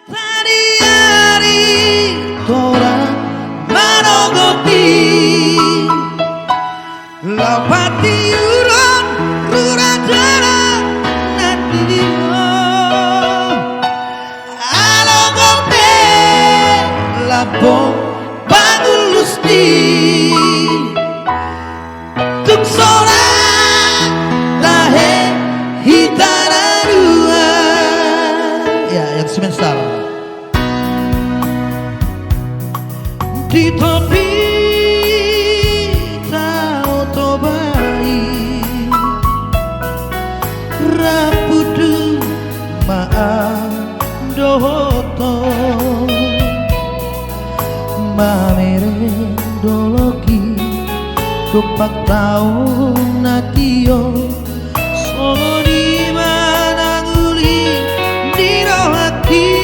Tadi hari orang manogoti lapati uron ruradara natio alogope lapo bagulusti tuk sora lahe hitararua. Ya, yang semesta di topi tau tobai rapudu maandoto mamere doloki tupak tau natio solo di mana nguli di rohati.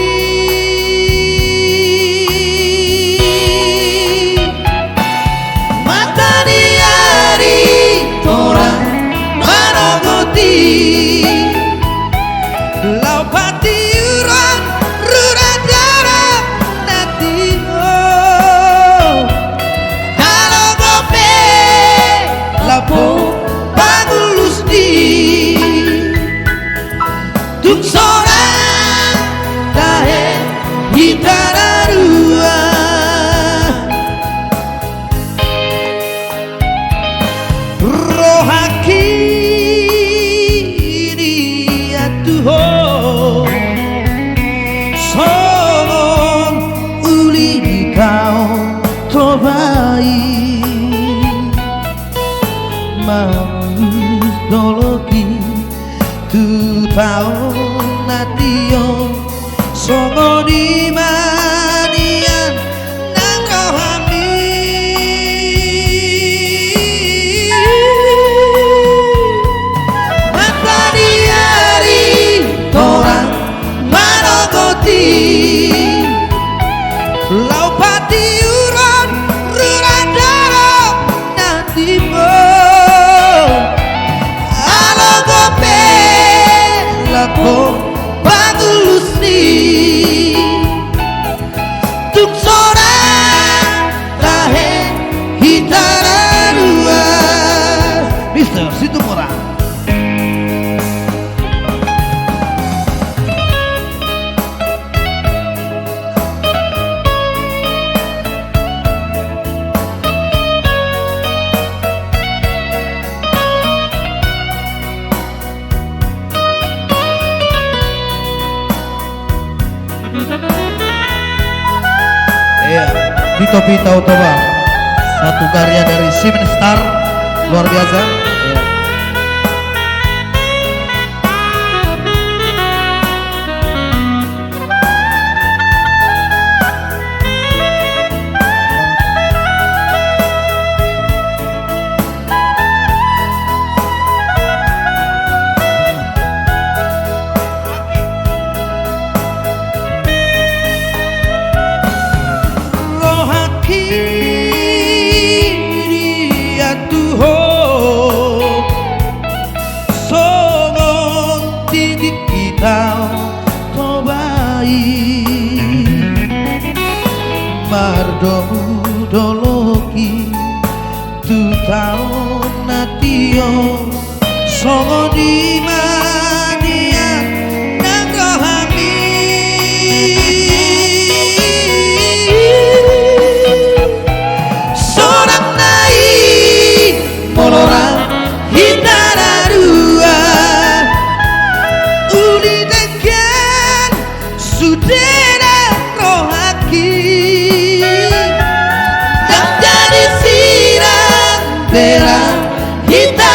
Tuk seorang tahe hitararua rohaki diatuho songon uli kau tobai mamus doloki tu tau natio songo di manian nang rohami mata diari orang manogoti laupati uron ruradara natimo alogope lapo bagulusti tuk seorang tahe hitararua. Mister Situmorang. Iya, di topi tau toba satu karya dari Simen Star luar biasa. Iya. Mardomu doloki tu tau natio songo di manian nang rohami sorang nai molorang hitararua uli dengan sudera rohaki terang hitam